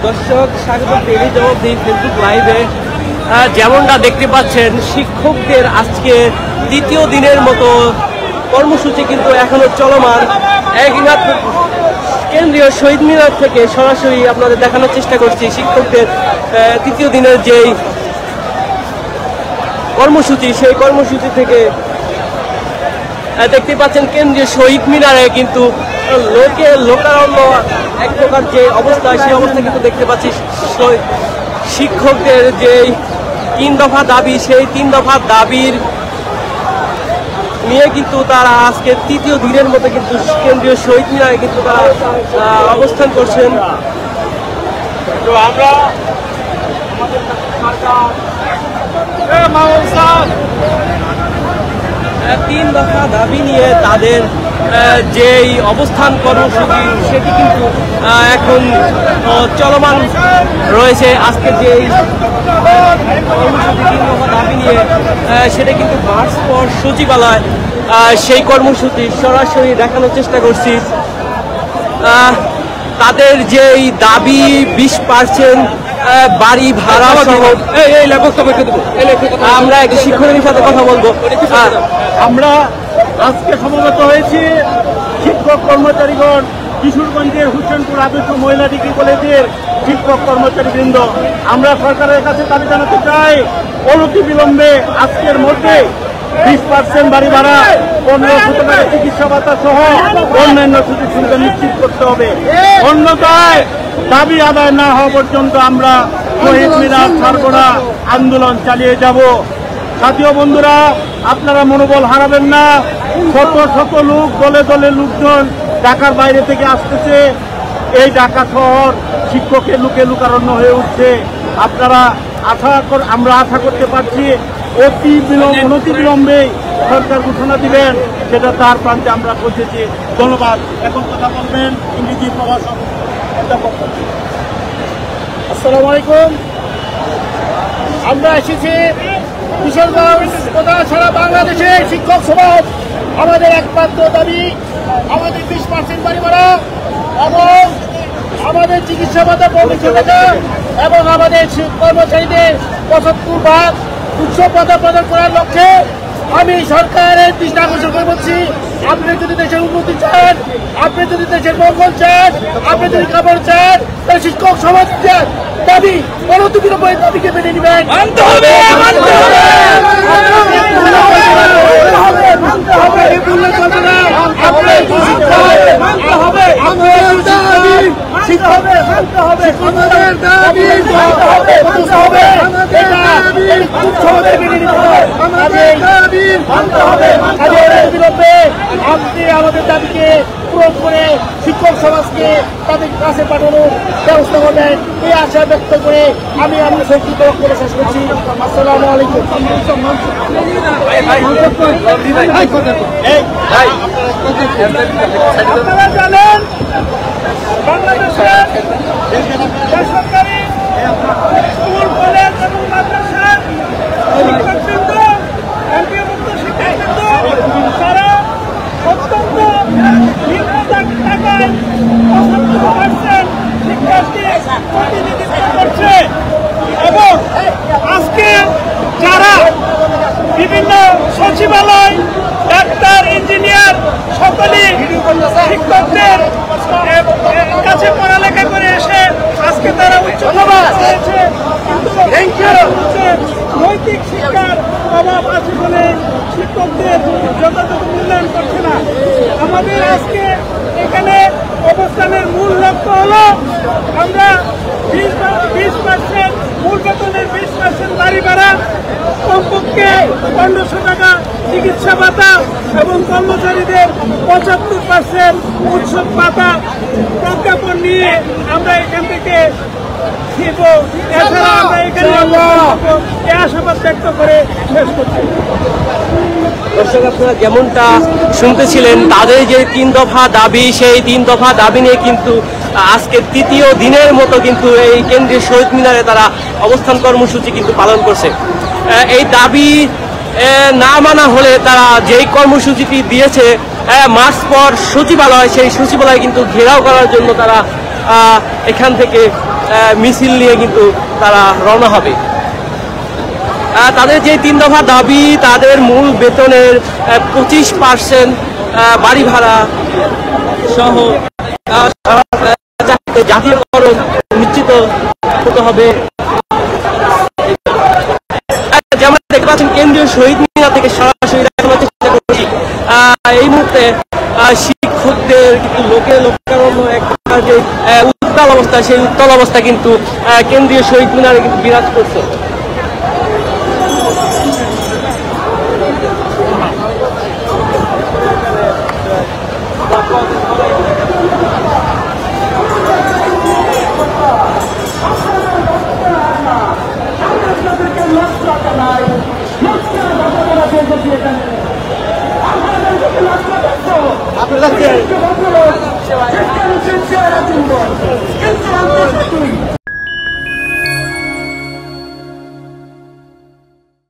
দর্শক স্বাগত পেয়ে জবাব দিই ফেসবুক লাইভে। যেমনটা দেখতে পাচ্ছেন, শিক্ষকদের আজকে দ্বিতীয় দিনের মতো কর্মসূচি কিন্তু এখনো চলমান। একমাত্র কেন্দ্রীয় শহীদ মিনার থেকে সরাসরি আপনাদের দেখানোর চেষ্টা করছি শিক্ষকদের তৃতীয় দিনের যেই কর্মসূচি, সেই কর্মসূচি থেকে দেখতে পাচ্ছেন কেন্দ্রীয় শহীদ মিনারে কিন্তু লোকারণ্য এক প্রকার যে অবস্থা, সেই অবস্থা কিন্তু দেখতে পাচ্ছি। শিক্ষকদের যে 3 দফা দাবি, সেই 3 দফা দাবির নিয়ে কিন্তু তারা আজকে তৃতীয় দিনের মতো কিন্তু কেন্দ্রীয় শহীদ মিনারে কিন্তু তারা অবস্থান করছেন। তো আমরা 3 দফা দাবি নিয়ে তাদের যেই অবস্থান কর্মসূচি, সেটি কিন্তু এখন চলমান রয়েছে। আজকে যেই কর্মসূচি 3 দফা দাবি নিয়ে, সেটা কিন্তু ভার্সপর সচিবালয়, সেই কর্মসূচি সরাসরি দেখানোর চেষ্টা করছি। তাদের যেই দাবি 20% বাড়ি ভাড়া সহ, আমরা একটি শিক্ষকের সাথে কথা বলবো। আমরা আজকে সমবেত হয়েছি শিক্ষক কর্মচারীগণ, কিশোরগঞ্জের হুসেনপুর আদর্শ মহিলা ডিগ্রি কলেজের শিক্ষক কর্মচারীবৃন্দ। আমরা সরকারের কাছে দাবি জানাতে চাই, অনতিবিলম্বে আজকের মধ্যে 20% বাড়ি ভাড়া, 1500 টাকা চিকিৎসা ভাতা সহ অন্যান্য সুযোগ সুবিধা নিশ্চিত করতে হবে। অন্যথায় দাবি আদায় না হওয়া পর্যন্ত আমরা শহীদ মিনার ছাড়বনা আন্দোলন চালিয়ে যাব। সাথীয় বন্ধুরা, আপনারা মনোবল হারাবেন না। শত শত লোক, দলে দলে লোকজন ঢাকার বাইরে থেকে আসতেছে। এই ঢাকা শহর শিক্ষকের লোকে লোকারণ্য হয়ে উঠছে। আমরা আশা করতে পারছি অনতি বিলম্বে সরকার ঘোষণা দিবেন, সেটা তার প্রান্তে আমরা পৌঁছেছি। ধন্যবাদ। এখন কথা বলবেন ইংরেজি প্রভাষক অধ্যাপক। আসসালামু আলাইকুম। আমরা এসেছি কিশোরগঞ্জ তথা সারা বাংলাদেশে শিক্ষক সমাজ। আমাদের একমাত্র দাবি আমাদের 20% বাড়ি ভাড়া এবং আমাদের চিকিৎসা ভাতা 1500 টাকা এবং আমাদের কর্মচারীদের 75% উৎসব ভাতা প্রদান করার লক্ষ্যে আমি সরকারের দৃষ্টি আকর্ষণ করে বলছি, আপনি যদি দেশের উন্নতি চান, আপনি যদি দেশের মঙ্গল চান, আপনি যদি খাবার চান, তাহলে শিক্ষক সমাজ চান দাবি অনতিবিলম্বে দাবিকে মেনে নেবেন। আপনি আমাদের দাবিকে পূরণ করে শিক্ষক সমাজকে তাদের কাছে পাঠানোর ব্যবস্থা করবেন, এই আশা ব্যক্ত করে আমি সংক্ষিপ্ত বক্তব্য শেষ করছি। আসসালামু আলাইকুম। আপনারা জানেন বাংলাদেশের বেসরকারি স্কুল, কলেজ এবং মাদ্রাসার শিক্ষকবৃন্দ, এমপিওভুক্ত শিক্ষকবৃন্দ তারা অত্যন্ত নিম্ন টাকায় 75% শিক্ষার্থী প্রতিনিধিত্ব করছে এবং আজকে যারা বিভিন্ন সচিবালয়, ডাক্তার, ইঞ্জিনিয়ার সকলেই শিক্ষকদের কাছে পড়ালেখা করে এসে আজকে তারা উচ্চ হয়েছে, কিন্তু নৈতিক শিক্ষার অভাব আছে বলে শিক্ষকদের যথাযথ মূল্যায়ন করছে না। আমাদের আজকে এখানে অবস্থানের মূল লক্ষ্য হলো আমরা 20% মূল বেতনের 20% বাড়ি ভাড়া, কমপক্ষে 1500 টাকা চিকিৎসা ভাতা এবং কর্মচারীদের 75% উৎসব ভাতা প্রজ্ঞাপন নিয়ে আমরা এখান থেকে ফিরব। এছাড়া আমরা এখানে আশাবাদ ব্যক্ত করে শেষ করছি। দর্শক, আপনারা যেমনটা শুনতেছিলেন, তাদের যে 3 দফা দাবি, সেই 3 দফা দাবি নিয়ে কিন্তু আজকে তৃতীয় দিনের মতো কিন্তু এই কেন্দ্রীয় শহীদ মিনারে তারা অবস্থান কর্মসূচি কিন্তু পালন করছে। এই দাবি না মানা হলে তারা যেই কর্মসূচিটি দিয়েছে মার্চ পর সচিবালয়, সেই সচিবালয় কিন্তু ঘেরাও করার জন্য তারা এখান থেকে মিছিল নিয়ে কিন্তু তারা রওনা হবে। তাদের যে 3 দফা দাবি, তাদের মূল বেতনের 25% বাড়ি ভাড়া সহ জাতীয়করণ নিশ্চিত হতে হবে। যেমন দেখতে পাচ্ছেন কেন্দ্রীয় শহীদ মিনার থেকে সরাসরি দেখানোর চেষ্টা করছি। এই মুহূর্তে শিক্ষকদের কিন্তু লোকারণ্য একটা যে উত্তাল অবস্থা, সেই উত্তাল অবস্থা কিন্তু কেন্দ্রীয় শহীদ মিনারে কিন্তু বিরাজ করছে।